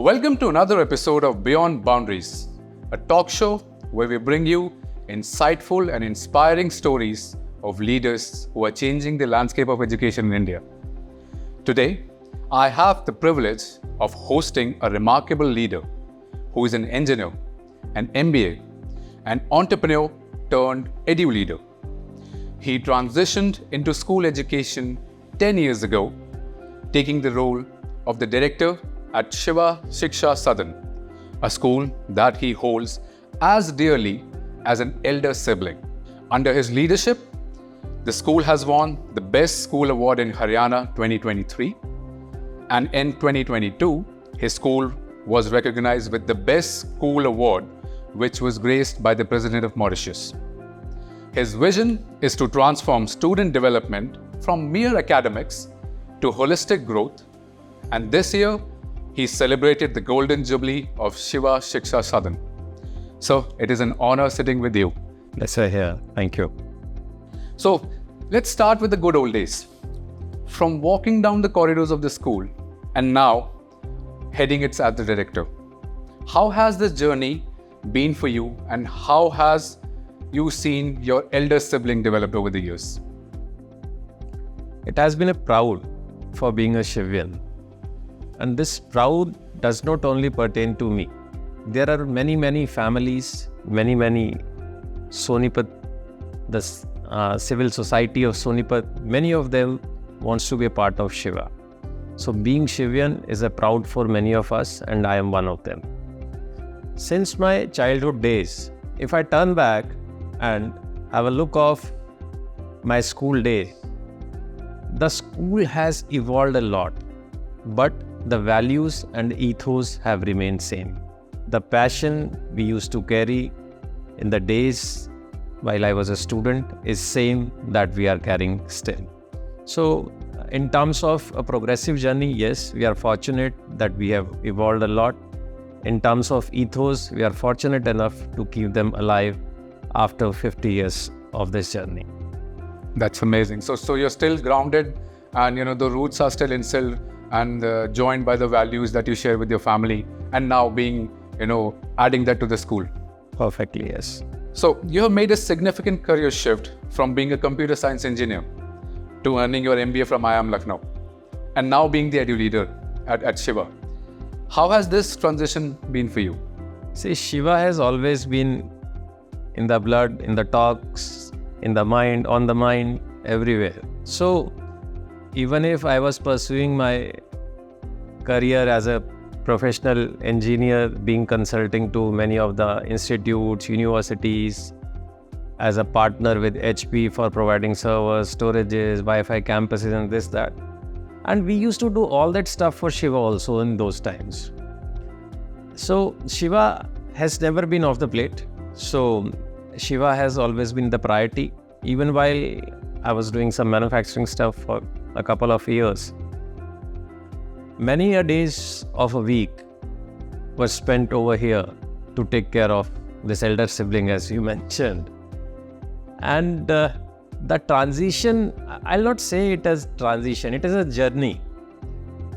Welcome to another episode of Beyond Boundaries, a talk show where we bring you insightful and inspiring stories of leaders who are changing the landscape of education in India. Today, I have the privilege of hosting a remarkable leader who is an engineer, an MBA, an entrepreneur turned edu leader. He transitioned into school education 10 years ago, taking the role of the director at Shiva, Shiksha, Sadan, a school that he holds as dearly as an elder sibling. Under his leadership, the school has won the Best School Award in Haryana 2023, and in 2022, his school was recognized with the Best School Award, which was graced by the President of Mauritius. His vision is to transform student development from mere academics to holistic growth, and this year, he celebrated the Golden Jubilee of Shiva Shiksha Sadan. So, it is an honor sitting with you. Yes, sir, here. Thank you. So, let's start with the good old days. From walking down the corridors of the school and now heading it as the director. How has this journey been for you, and how has you seen your elder sibling develop over the years? It has been a proud for being a Shivian. And this proud does not only pertain to me. There are many families, many Sonipat, the civil society of Sonipat, many of them wants to be a part of Shiva. So being Shivian is a proud for many of us, and I am one of them. Since my childhood days, if I turn back and have a look of my school day, the school has evolved a lot, but the values and ethos have remained same. The passion we used to carry in the days while I was a student is same that we are carrying still. So in terms of a progressive journey, yes, we are fortunate that we have evolved a lot. In terms of ethos, we are fortunate enough to keep them alive after 50 years of this journey. That's amazing. So you're still grounded, and the roots are still instilled and joined by the values that you share with your family, and now being, adding that to the school. Perfectly, yes. So you have made a significant career shift from being a computer science engineer to earning your MBA from IIM Lucknow, and now being the edu leader at Shiva. How has this transition been for you? See, Shiva has always been in the blood, in the talks, in the mind, on the mind, everywhere. So even if I was pursuing my career as a professional engineer, being consulting to many of the institutes, universities, as a partner with HP for providing servers, storages, Wi-Fi campuses and this, that. And we used to do all that stuff for Shiva also in those times. So Shiva has never been off the plate. So Shiva has always been the priority. Even while I was doing some manufacturing stuff for a couple of years, many a days of a week were spent over here to take care of this elder sibling, as you mentioned. And the transition, I'll not say it as transition, it is a journey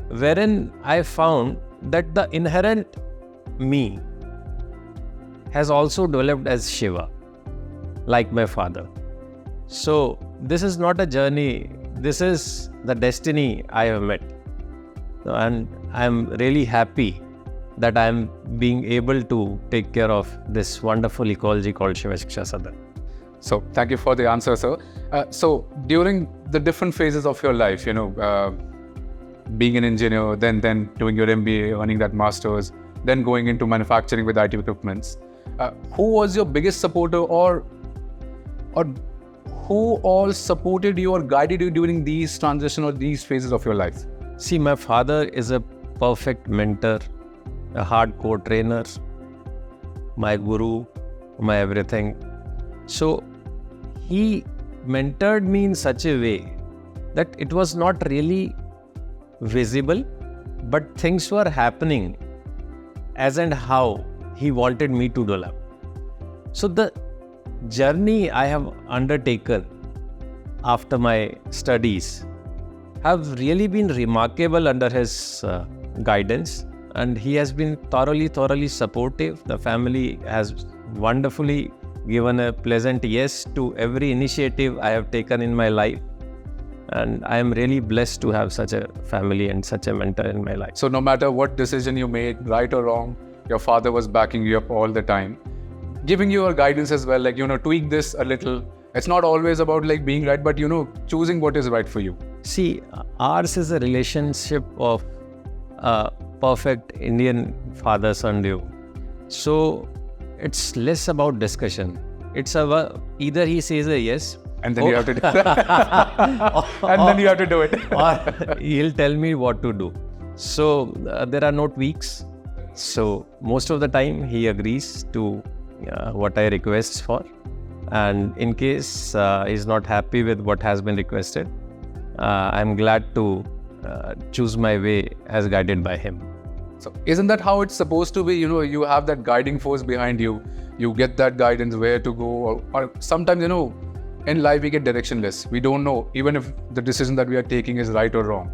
wherein I found that the inherent me has also developed as Shiva, like my father. So this is not a journey, this is the destiny I have met. And I'm really happy that I'm being able to take care of this wonderful ecology called Shiva Shiksha Sadan. So thank you for the answer, sir. So during the different phases of your life, being an engineer, then doing your MBA, earning that master's, then going into manufacturing with IT equipments, who was your biggest supporter, or who all supported you or guided you during these transition or these phases of your life? See, my father is a perfect mentor, a hardcore trainer, my guru, my everything. So he mentored me in such a way that it was not really visible, but things were happening as and how he wanted me to develop. So the journey I have undertaken after my studies have really been remarkable under his guidance. and he has been thoroughly supportive. The family has wonderfully given a pleasant yes to every initiative I have taken in my life. And I am really blessed to have such a family and such a mentor in my life. So no matter what decision you made, right or wrong, your father was backing you up all the time, giving you a guidance as well, like, tweak this a little. It's not always about like being right, but choosing what is right for you. See, ours is a relationship of perfect Indian father-son duo. So it's less about discussion. It's about either he says a yes, and then you have to do and then you have to do it. or he'll tell me what to do. So there are no tweaks. So most of the time he agrees to what I request for. And in case he's not happy with what has been requested, I'm glad to choose my way as guided by him. So isn't that how it's supposed to be? You have that guiding force behind you. You get that guidance where to go. Or sometimes, in life we get directionless. We don't know even if the decision that we are taking is right or wrong.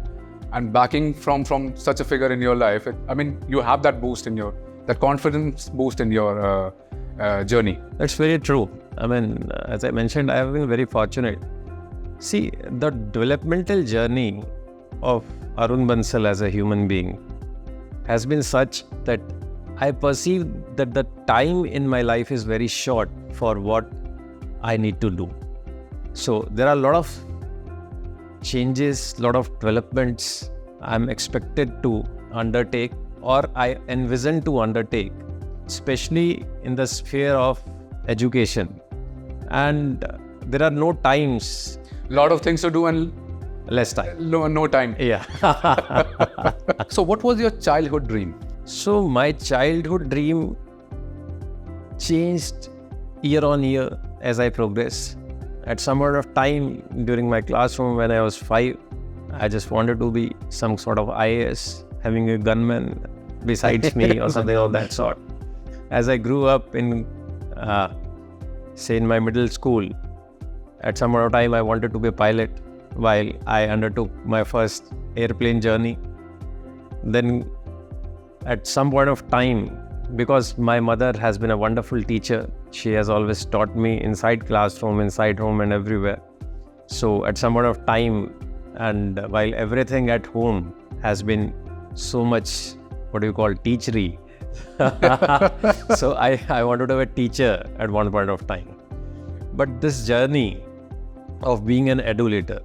And backing from such a figure in your life, you have that boost that confidence boost in your journey. That's very true. As I mentioned, I have been very fortunate. See, the developmental journey of Arun Bansal as a human being has been such that I perceive that the time in my life is very short for what I need to do. So there are a lot of changes, lot of developments I'm expected to undertake, or I envision to undertake, especially in the sphere of education. And there are no times. Lot of things to do and less time. No time. Yeah. So what was your childhood dream? So my childhood dream changed year on year as I progressed. At some point of time during my classroom when I was 5, I just wanted to be some sort of IAS, having a gunman besides me or something of that sort. As I grew up in my middle school, at some point of time I wanted to be a pilot while I undertook my first airplane journey. Then at some point of time, because my mother has been a wonderful teacher, she has always taught me inside classroom, inside home and everywhere. So at some point of time, and while everything at home has been so much, teachery, so I wanted to be a teacher at one point of time. But this journey of being an educator,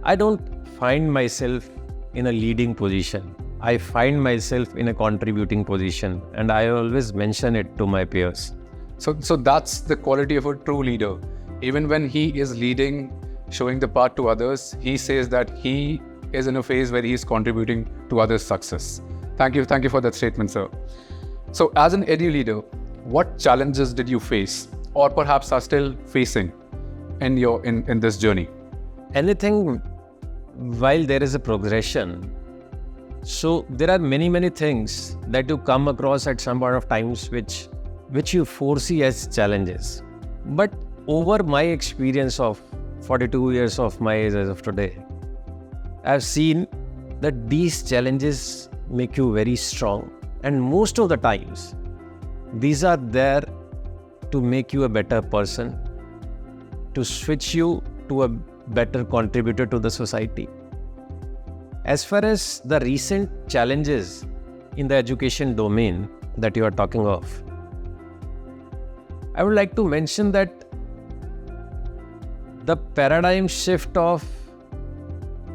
I don't find myself in a leading position. I find myself in a contributing position, and I always mention it to my peers. So that's the quality of a true leader. Even when he is leading, showing the path to others, he says that he is in a phase where he is contributing to others' success. Thank you for that statement, sir. So as an edu leader, what challenges did you face, or perhaps are still facing in this journey? Anything while there is a progression. So there are many things that you come across at some point of times which you foresee as challenges. But over my experience of 42 years of my age as of today, I've seen that these challenges make you very strong. And most of the times, these are there to make you a better person, to switch you to a better contributor to the society. As far as the recent challenges in the education domain that you are talking of, I would like to mention that the paradigm shift of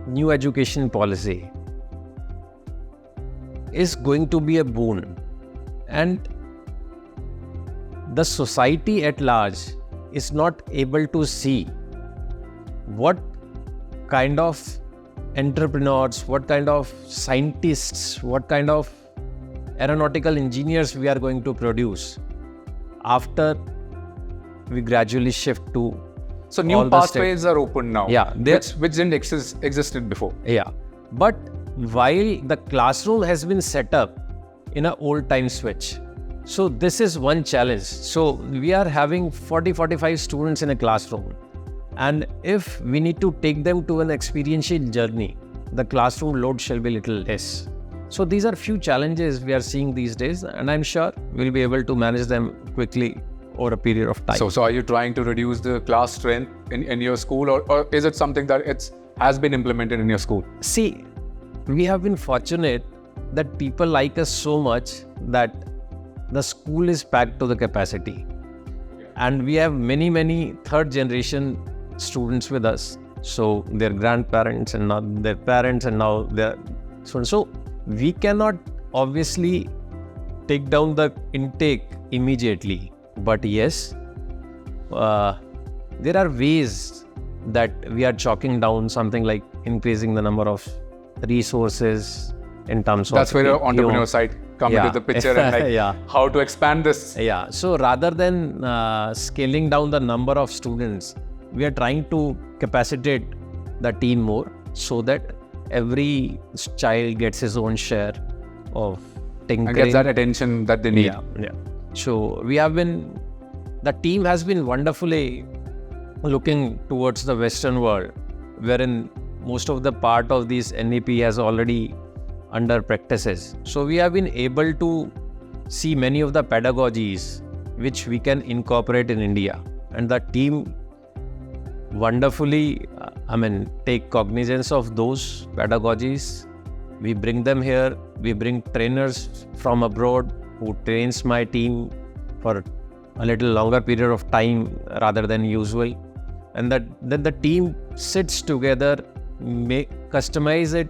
new education policy is going to be a boon, and the society at large is not able to see what kind of entrepreneurs, what kind of scientists, what kind of aeronautical engineers we are going to produce after we gradually shift to. So new pathways are open now. Yeah, which didn't existed before. Yeah, but while the classroom has been set up in an old time switch, so this is one challenge. So we are having 40-45 students in a classroom, and if we need to take them to an experiential journey, the classroom load shall be little less. So these are few challenges we are seeing these days, and I'm sure we'll be able to manage them quickly over a period of time. So are you trying to reduce the class strength in your school, or is it something that has been implemented in your school? See, we have been fortunate that people like us so much that the school is packed to the capacity. And we have many third generation students with us. So their grandparents and now their parents and now their students. So we cannot obviously take down the intake immediately. But yes, there are ways that we are chalking down, something like increasing the number of resources in terms of... That's where your entrepreneur side come into the picture and how to expand this. Yeah, so rather than scaling down the number of students, we are trying to capacitate the team more so that every child gets his own share of tinkering. And gets that attention that they need. Yeah. So the team has been wonderfully looking towards the Western world, wherein most of the part of this NEP has already under practices. So we have been able to see many of the pedagogies which we can incorporate in India. And the team wonderfully, take cognizance of those pedagogies. We bring them here. We bring trainers from abroad who trains my team for a little longer period of time rather than usual. And then the team sits together, customize it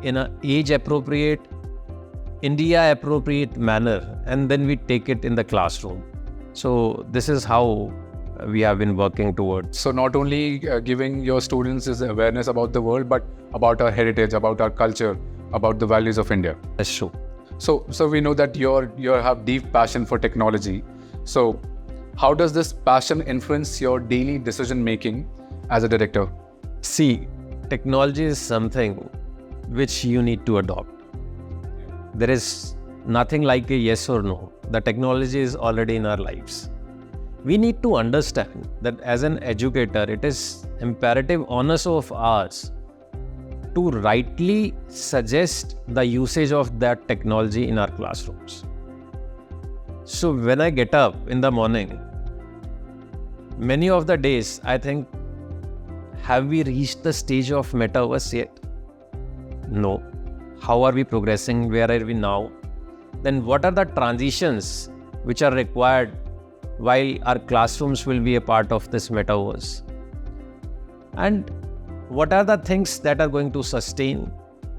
in an age-appropriate, India-appropriate manner, and then we take it in the classroom. So this is how we have been working towards. So not only giving your students this awareness about the world, but about our heritage, about our culture, about the values of India. That's true. So we know that you have deep passion for technology. So how does this passion influence your daily decision making as a director? See, technology is something which you need to adopt. There is nothing like a yes or no. The technology is already in our lives. We need to understand that as an educator, it is imperative onus of ours to rightly suggest the usage of that technology in our classrooms. So when I get up in the morning, many of the days I think, have we reached the stage of metaverse yet? No. How are we progressing? Where are we now? Then what are the transitions which are required while our classrooms will be a part of this metaverse? And what are the things that are going to sustain?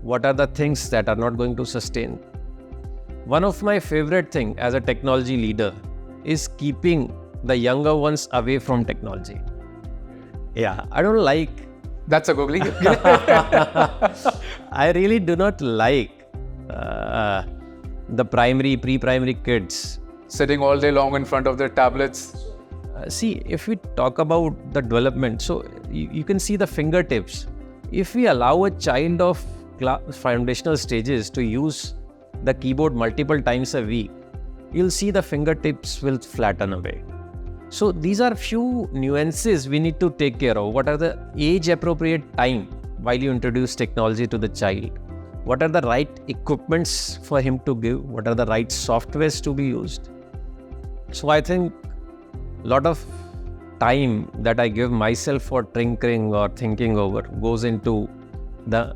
What are the things that are not going to sustain? One of my favorite things as a technology leader is keeping the younger ones away from technology. Yeah, I don't like... That's a googly. I really do not like the pre-primary kids sitting all day long in front of their tablets. See, if we talk about the development, so you can see the fingertips. If we allow a child of foundational stages to use the keyboard multiple times a week, you'll see the fingertips will flatten away. So these are few nuances we need to take care of. What are the age-appropriate time while you introduce technology to the child? What are the right equipments for him to give? What are the right softwares to be used? So I think a lot of time that I give myself for tinkering or thinking over goes into the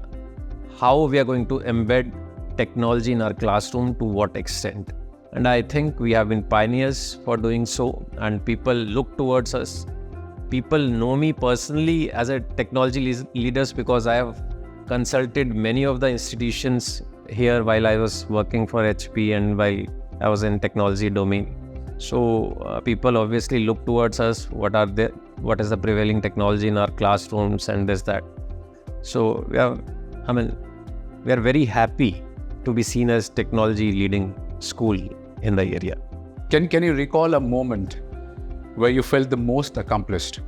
how we are going to embed technology in our classroom, to what extent. And I think we have been pioneers for doing so, and people look towards us. People know me personally as a technology leaders because I have consulted many of the institutions here while I was working for HP and while I was in technology domain. So people obviously look towards us. What is the prevailing technology in our classrooms and this, that. So we are very happy to be seen as technology leading school in the area. Can you recall a moment where you felt the most accomplished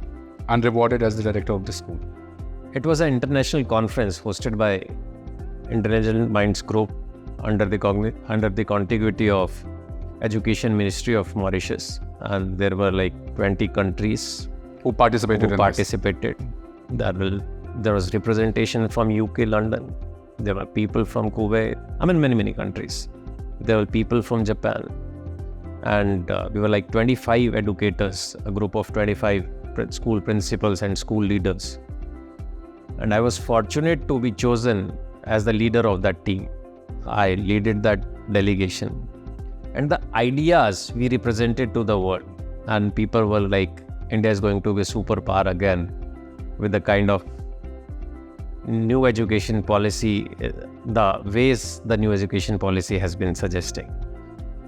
and rewarded as the director of the school? It was an international conference hosted by Intelligent Minds Group under the contiguity of Education Ministry of Mauritius, and there were like 20 countries who participated. There was representation from UK, London, There were people from Kuwait, many countries. There were people from Japan. And we were like 25 educators, a group of 25 school principals and school leaders. And I was fortunate to be chosen as the leader of that team. I led that delegation. And the ideas we represented to the world. And people were like, India is going to be a superpower again with the kind of new education policy, the ways the new education policy has been suggesting.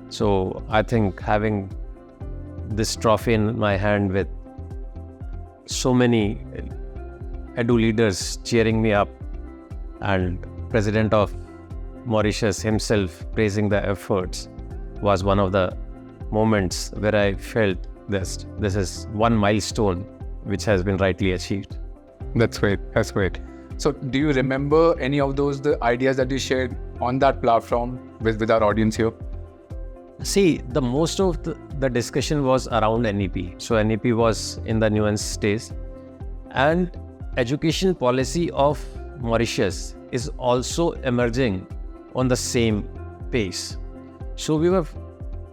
So I think having this trophy in my hand with so many edu leaders cheering me up and President of Mauritius himself praising the efforts was one of the moments where I felt this is one milestone which has been rightly achieved. That's great. That's great. So do you remember any of the ideas that you shared on that platform with our audience here? See, the most of the discussion was around NEP. So NEP was in the nuance stage. And education policy of Mauritius is also emerging on the same pace. So we were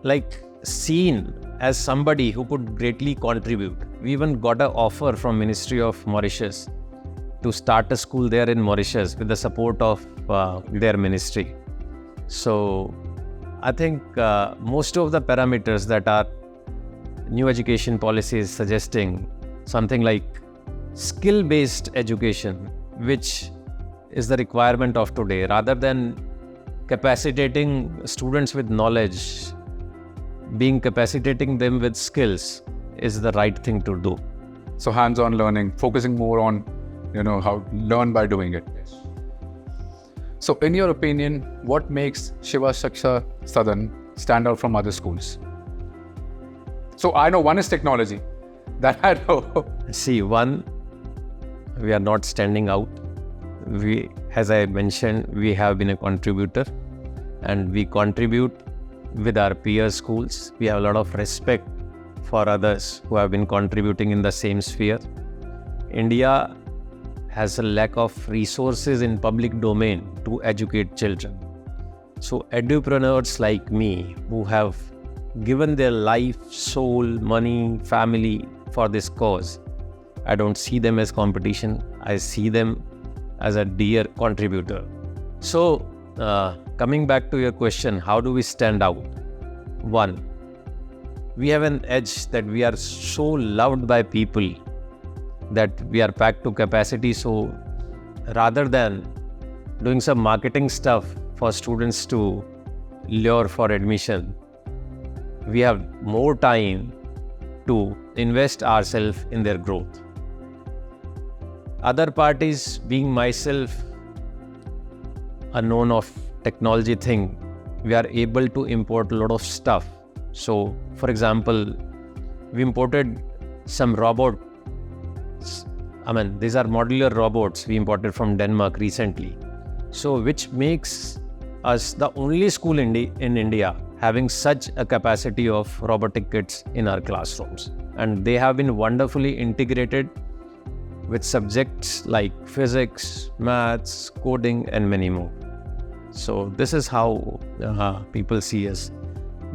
like seen as somebody who could greatly contribute. We even got an offer from Ministry of Mauritius to start a school there in Mauritius with the support of their ministry. So I think most of the parameters that our new education policy is suggesting, something like skill-based education, which is the requirement of today, rather than capacitating students with knowledge, capacitating them with skills is the right thing to do. So hands-on learning, focusing more on, how learn by doing it. Yes. So in your opinion, what makes Shiva, Shiksha, Sadan stand out from other schools? So I know one is technology. That I know. See, one, we are not standing out. We, as I mentioned, we have been a contributor and we contribute with our peer schools. We have a lot of respect for others who have been contributing in the same sphere. India has a lack of resources in public domain to educate children. So edupreneurs like me who have given their life, soul, money, family for this cause, I don't see them as competition. I see them as a dear contributor. So coming back to your question, how do we stand out? One, we have an edge that we are so loved by people that we are packed to capacity. So rather than doing some marketing stuff for students to lure for admission, we have more time to invest ourselves in their growth. Other parties, being myself a known of technology thing, we are able to import a lot of stuff. So for example, we imported some robots. These are modular robots we imported from Denmark recently. So which makes us the only school in India having such a capacity of robotic kits in our classrooms. And they have been wonderfully integrated with subjects like physics, maths, coding, and many more. So this is how people see us.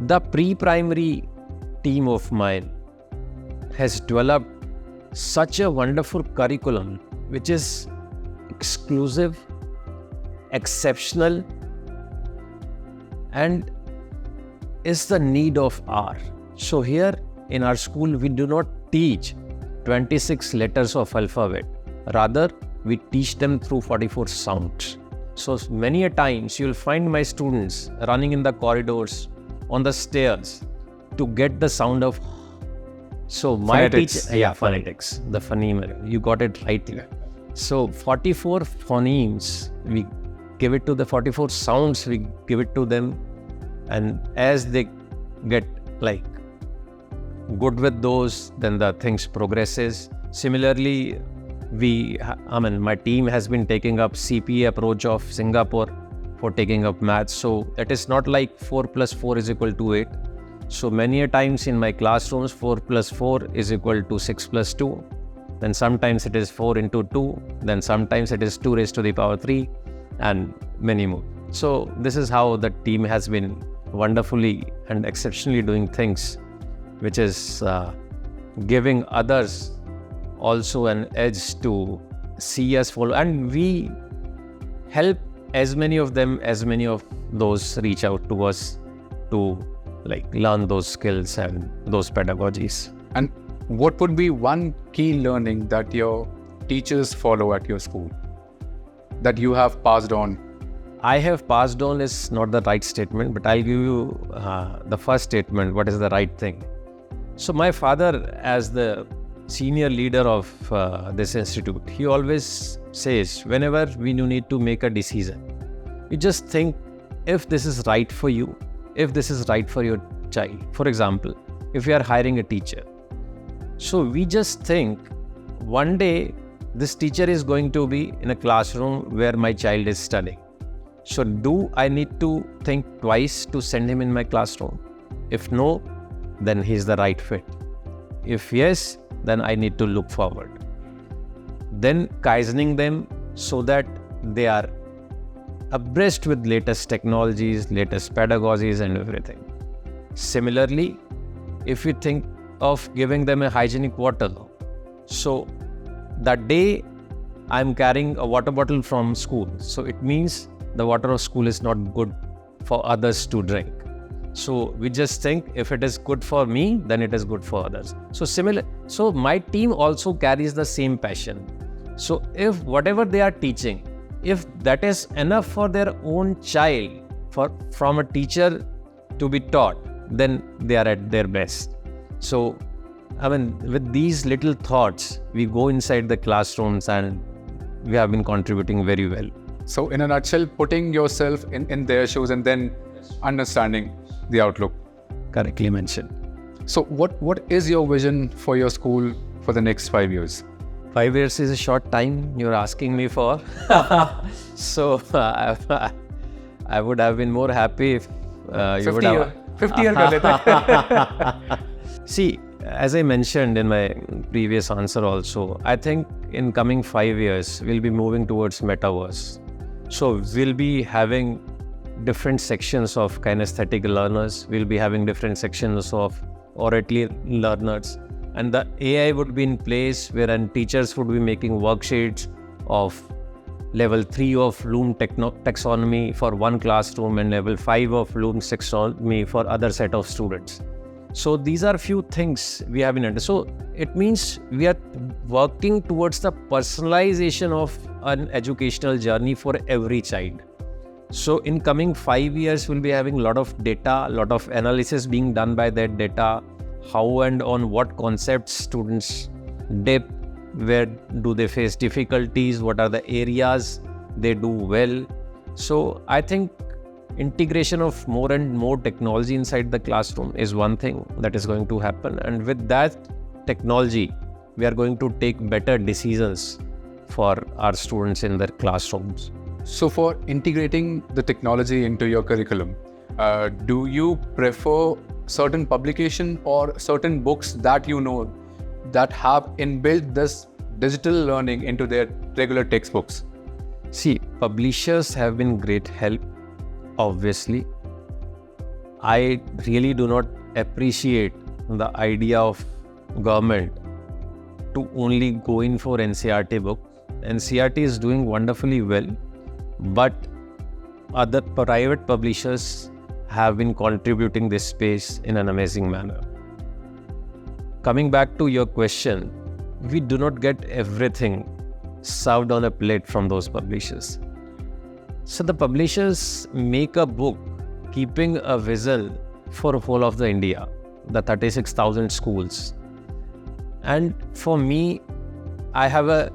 The pre-primary team of mine has developed such a wonderful curriculum, which is exclusive, exceptional, and is the need of hour. So here in our school, we do not teach 26 letters of alphabet. Rather, we teach them through 44 sounds. So many a times you'll find my students running in the corridors, on the stairs to get the sound of. So my phonetics. Phonetics, the phoneme, you got it right here. So 44 phonemes, we give it to the 44 sounds, we give it to them. And as they get like good with those, then the things progresses. Similarly, my team has been taking up CPA approach of Singapore for taking up maths. So it is not like 4 plus 4 is equal to 8. So many a times in my classrooms, 4 plus 4 is equal to 6 plus 2. Then sometimes it is 4 into 2. Then sometimes it is 2 raised to the power 3. and many more. So this is how the team has been wonderfully and exceptionally doing things, which is giving others also an edge to see us follow. And we help as many of those reach out to us to learn those skills and those pedagogies. And what would be one key learning that your teachers follow at your school that you have passed on? I have passed on is not the right statement, but I'll give you the first statement, what is the right thing. So my father, as the senior leader of this institute, he always says, whenever we need to make a decision, you just think if this is right for you, if this is right for your child. For example, if we are hiring a teacher, so we just think one day this teacher is going to be in a classroom where my child is studying. So do I need to think twice to send him in my classroom? If no, then he's the right fit. If yes, then I need to look forward. Then kaizening them so that they are abreast with latest technologies, latest pedagogies and everything. Similarly, if you think of giving them a hygienic water, so that day I'm carrying a water bottle from school, so it means the water of school is not good for others to drink. So we just think if it is good for me, then it is good for others. So my team also carries the same passion. So if whatever they are teaching, if that is enough for their own child, from a teacher to be taught, then they are at their best. So, with these little thoughts, we go inside the classrooms and we have been contributing very well. So in a nutshell, putting yourself in their shoes and then understanding the outlook. Correctly mentioned. So what is your vision for your school for the next 5 years? 5 years is a short time you're asking me for. So I would have been more happy if you would have... 50 year kar lete. See, as I mentioned in my previous answer also, I think in coming 5 years, we'll be moving towards metaverse. So we'll be having different sections of kinesthetic learners. We'll be having different sections of oratory learners. And the AI would be in place wherein teachers would be making worksheets of level 3 of Loom taxonomy for one classroom and level 5 of Loom taxonomy for other set of students. So these are few things we have in mind. So it means we are working towards the personalization of an educational journey for every child. So in coming 5 years, we'll be having a lot of data, a lot of analysis being done by that data, how and on what concepts students dip, where do they face difficulties, what are the areas they do well. So I think integration of more and more technology inside the classroom is one thing that is going to happen. And with that technology, we are going to take better decisions for our students in their classrooms. So for integrating the technology into your curriculum, do you prefer certain publication or certain books that you know that have inbuilt this digital learning into their regular textbooks? See, publishers have been great help, obviously. I really do not appreciate the idea of government to only go in for NCERT books. NCERT is doing wonderfully well, but other private publishers have been contributing this space in an amazing manner. Coming back to your question, we do not get everything served on a plate from those publishers. So the publishers make a book keeping a vision for whole of the India, the 36,000 schools. And for me, I have a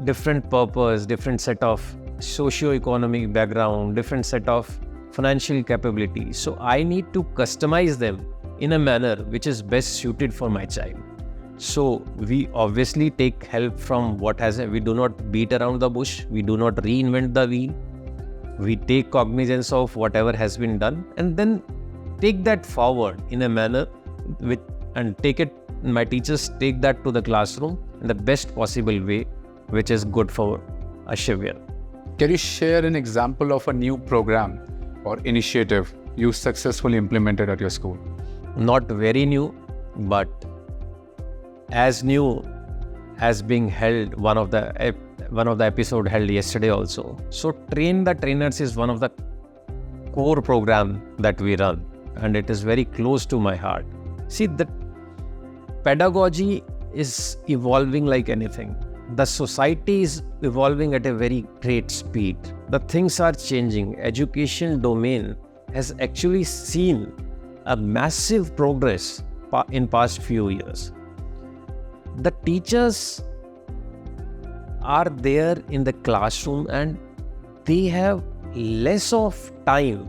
different purpose, different set of socio-economic background, different set of financial capability. So I need to customize them in a manner which is best suited for my child. So we obviously take help from we do not beat around the bush, we do not reinvent the wheel. We take cognizance of whatever has been done and then take that forward in a manner my teachers take that to the classroom in the best possible way, which is good for a Shiva. Can you share an example of a new program or initiative you successfully implemented at your school? Not very new, but as new as being held one of the episode held yesterday also. So Train the Trainers is one of the core program that we run, and it is very close to my heart. See, the pedagogy is evolving like anything. The society is evolving at a very great speed. The things are changing. Education domain has actually seen a massive progress in past few years. The teachers are there in the classroom and they have less of time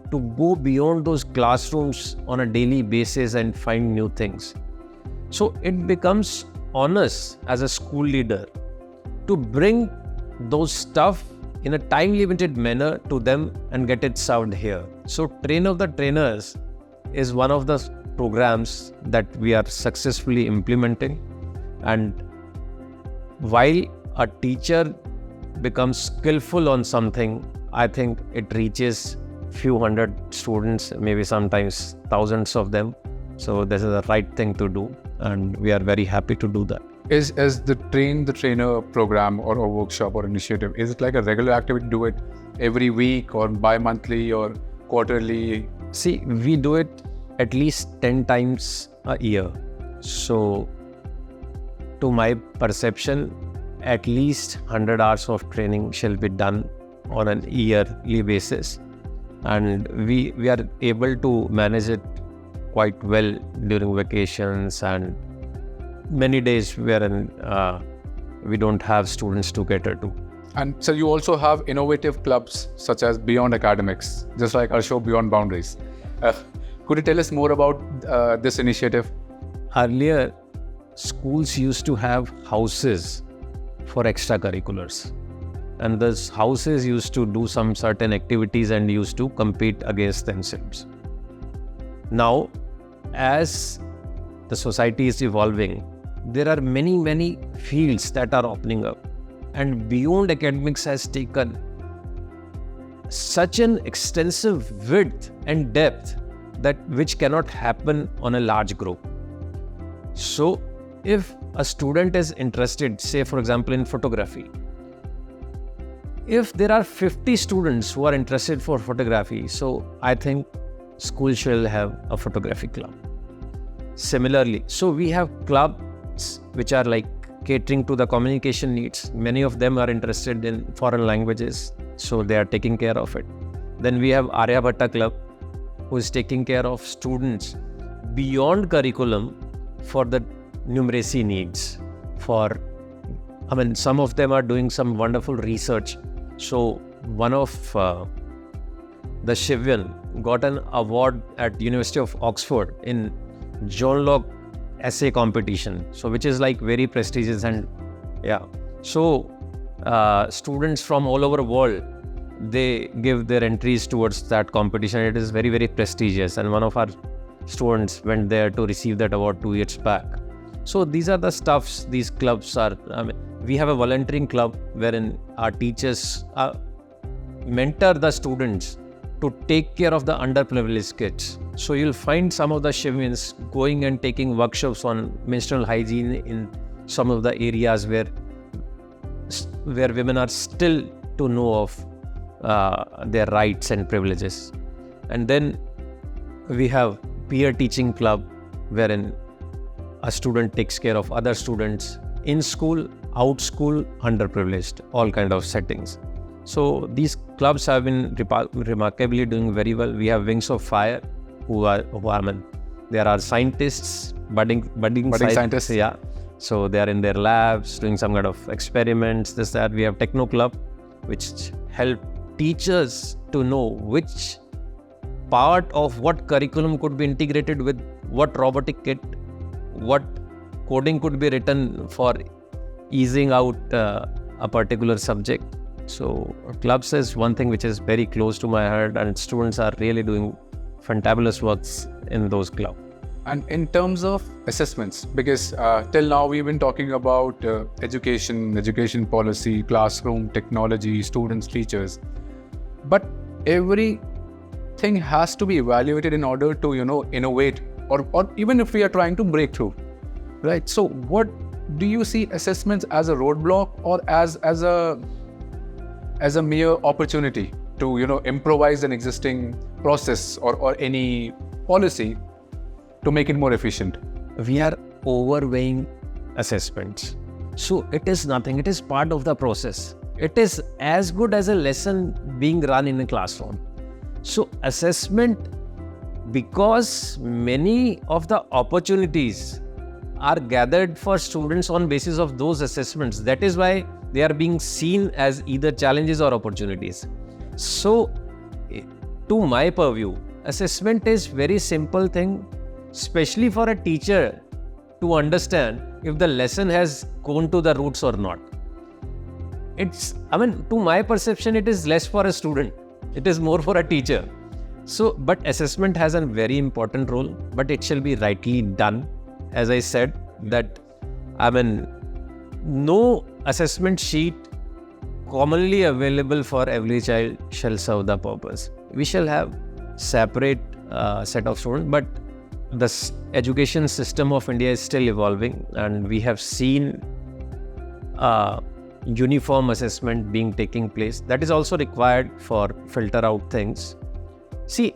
to go beyond those classrooms on a daily basis and find new things. So it becomes on us as a school leader to bring those stuff in a time limited manner to them and get it served here. So Train of the Trainers is one of the programs that we are successfully implementing, and while a teacher becomes skillful on something, I think it reaches few hundred students, maybe sometimes thousands of them. So this is the right thing to do, and we are very happy to do that. Is the Train the Trainer program or a workshop or initiative, is it like a regular activity? Do it every week or bi-monthly or quarterly? See, we do it at least 10 times a year. So to my perception, at least 100 hours of training shall be done on an yearly basis. And we are able to manage it quite well during vacations and many days wherein we don't have students to cater to. And so you also have innovative clubs such as Beyond Academics, just like our show Beyond Boundaries. Could you tell us more about this initiative? Earlier, schools used to have houses for extracurriculars. And those houses used to do some certain activities and used to compete against themselves. Now, as the society is evolving, there are many fields that are opening up. And Beyond Academics has taken such an extensive width and depth that which cannot happen on a large group. So, if a student is interested, say for example in photography, if there are 50 students who are interested for photography, so I think school shall have a photography club. Similarly, so we have clubs which are like catering to the communication needs. Many of them are interested in foreign languages, so they are taking care of it. Then we have Aryabhatta Club, who is taking care of students beyond curriculum for the numeracy needs. Some of them are doing some wonderful research. So one of the Shivan got an award at University of Oxford in John Locke essay competition, so which is like very prestigious. And so students from all over the world, they give their entries towards that competition. It is very prestigious, and one of our students went there to receive that award 2 years back. So these are the stuffs these clubs are. We have a volunteering club wherein our teachers mentor the students to take care of the underprivileged kids. So you'll find some of the Shivans going and taking workshops on menstrual hygiene in some of the areas where women are still to know of their rights and privileges. And then we have peer teaching club wherein a student takes care of other students in school, out school, underprivileged, all kind of settings. So these clubs have been remarkably doing very well. We have Wings of Fire, there are scientists, budding scientists. Yeah. So they are in their labs doing some kind of experiments, this, that. We have Techno Club, which help teachers to know which part of what curriculum could be integrated with what robotic kit, what coding could be written for easing out a particular subject. So clubs is one thing which is very close to my heart, and students are really doing fantabulous works in those clubs. And in terms of assessments, because till now we've been talking about education policy, classroom, technology, students, teachers, but everything has to be evaluated in order to, innovate, or even if we are trying to break through, right? So what do you see assessments as a roadblock or as a mere opportunity to, improvise an existing process or any policy to make it more efficient? We are overweighing assessments. So it is nothing. It is part of the process. It is as good as a lesson being run in a classroom. So assessment, because many of the opportunities are gathered for students on basis of those assessments. That is why they are being seen as either challenges or opportunities. So to my purview, assessment is very simple thing, especially for a teacher to understand if the lesson has gone to the roots or not. To my perception, it is less for a student. It is more for a teacher. So, but assessment has a very important role, but it shall be rightly done. As I said, that no assessment sheet commonly available for every child shall serve the purpose. We shall have separate set of students, but the education system of India is still evolving, and we have seen uniform assessment being taking place. That is also required for filter out things. See,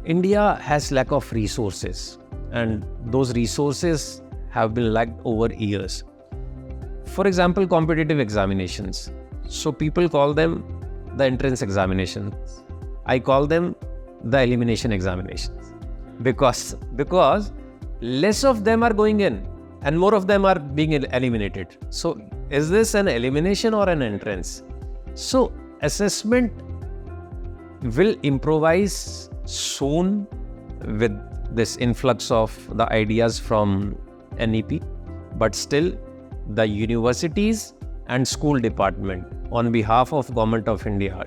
India has lack of resources, and those resources have been lacked over years. For example, competitive examinations. So people call them the entrance examinations. I call them the elimination examinations. Because less of them are going in and more of them are being eliminated. So is this an elimination or an entrance? So assessment will improvise soon with this influx of the ideas from NEP, but still the universities and school department on behalf of Government of India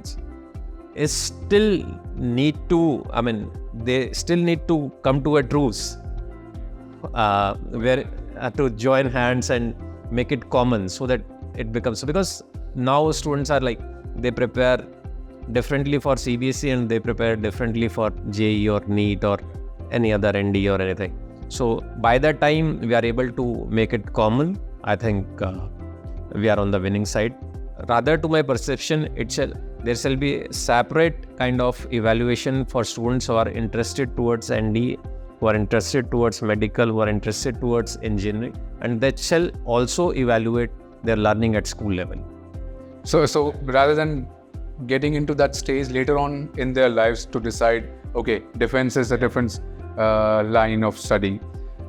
is still need to, they still need to come to a truce where to join hands and make it common so that it becomes, because now students are like, they prepare differently for CBSE and they prepare differently for JEE or NEET or any other ND or anything. So by the time we are able to make it common, I think we are on the winning side. Rather, to my perception, there shall be separate kind of evaluation for students who are interested towards ND, who are interested towards medical, who are interested towards engineering, and that shall also evaluate their learning at school level. So rather than getting into that stage later on in their lives to decide, okay, defense is a different line of study,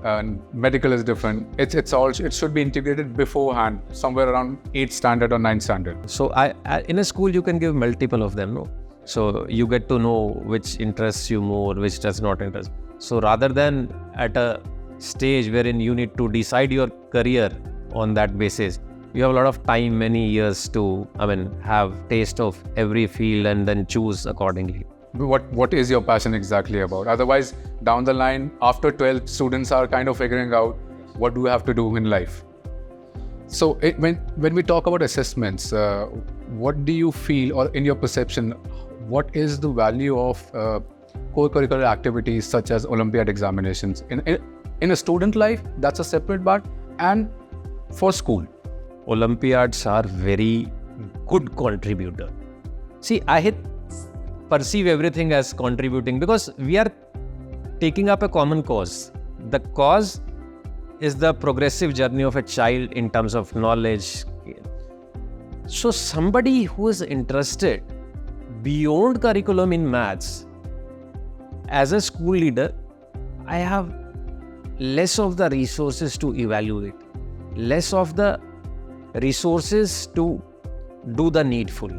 and medical is different. It should be integrated beforehand, somewhere around 8th standard or 9th standard. So I in a school you can give multiple of them, no? So you get to know which interests you more, which does not interest. So rather than at a stage wherein you need to decide your career on that basis, you have a lot of time, many years to have taste of every field and then choose accordingly. What is your passion exactly about? Otherwise, down the line, after 12th, students are kind of figuring out what do we have to do in life. So when we talk about assessments, what do you feel, or in your perception, what is the value of co-curricular activities such as Olympiad examinations? In a student life, that's a separate part, and for school. Olympiads are very good contributor. See, I perceive everything as contributing because we are taking up a common cause. The cause is the progressive journey of a child in terms of knowledge. So somebody who is interested beyond curriculum in maths, as a school leader, I have less of the resources to evaluate, less of the resources to do the needful.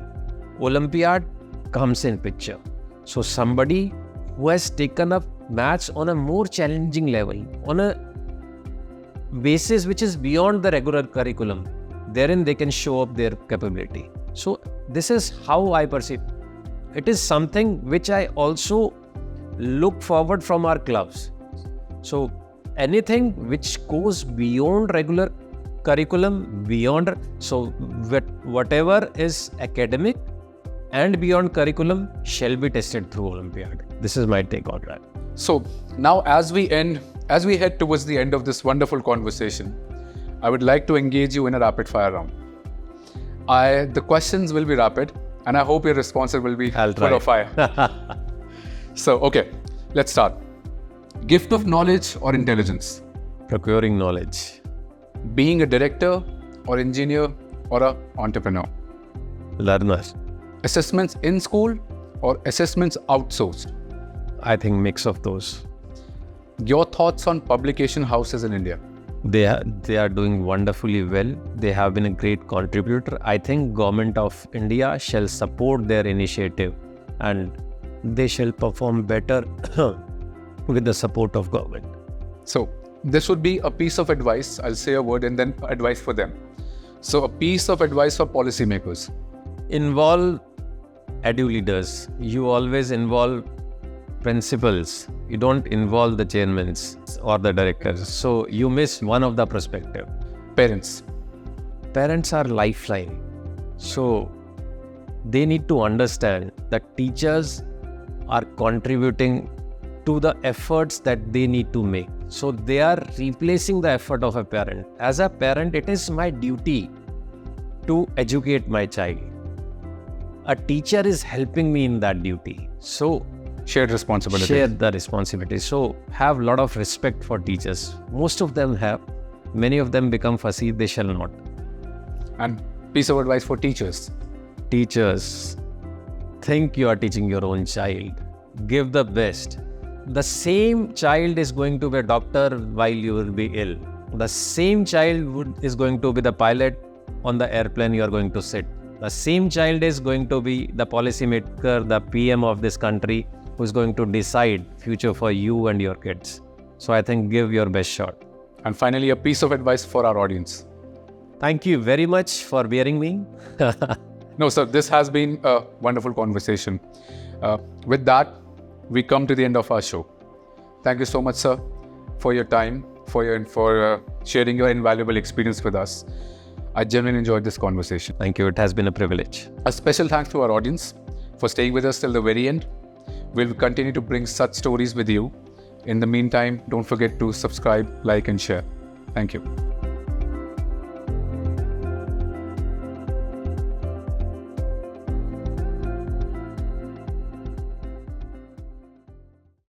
Olympiad comes in picture. So somebody who has taken up maths on a more challenging level, on a basis which is beyond the regular curriculum, therein they can show up their capability. So this is how I perceive. It is something which I also look forward from our clubs. So anything which goes beyond regular curriculum, whatever is academic and beyond curriculum shall be tested through Olympiad. This is my take on that. So now as we head towards the end of this wonderful conversation, I would like to engage you in a rapid fire round. The questions will be rapid and I hope your responses will be full of fire. So, okay, let's start. Gift of knowledge or intelligence? Procuring knowledge. Being a director or engineer or an entrepreneur? Learner. Assessments in school or assessments outsourced? I think mix of those. Your thoughts on publication houses in India? They are doing wonderfully well. They have been a great contributor. I think Government of India shall support their initiative and they shall perform better with the support of government. So this would be a piece of advice. I'll say a word and then advice for them. So a piece of advice for policymakers. Involve edu leaders. You always involve principals. You don't involve the chairmen or the directors. So you miss one of the perspective. Parents. Parents are lifeline. So they need to understand that teachers are contributing to the efforts that they need to make. So they are replacing the effort of a parent. As a parent, it is my duty to educate my child. A teacher is helping me in that duty. So shared responsibility. Share the responsibility. So have a lot of respect for teachers. Most of them have. Many of them become fussy. They shall not. And piece of advice for teachers. Teachers, think you are teaching your own child. Give the best. The same child is going to be a doctor while you will be ill. The same child is going to be the pilot on the airplane you are going to sit. The same child is going to be the policymaker, the PM of this country, who is going to decide future for you and your kids. So I think give your best shot. And finally, a piece of advice for our audience. Thank you very much for bearing me. No, sir, this has been a wonderful conversation. With that, we come to the end of our show. Thank you so much, sir, for your time, for sharing your invaluable experience with us. I genuinely enjoyed this conversation. Thank you. It has been a privilege. A special thanks to our audience for staying with us till the very end. We'll continue to bring such stories with you. In the meantime, don't forget to subscribe, like, and share. Thank you.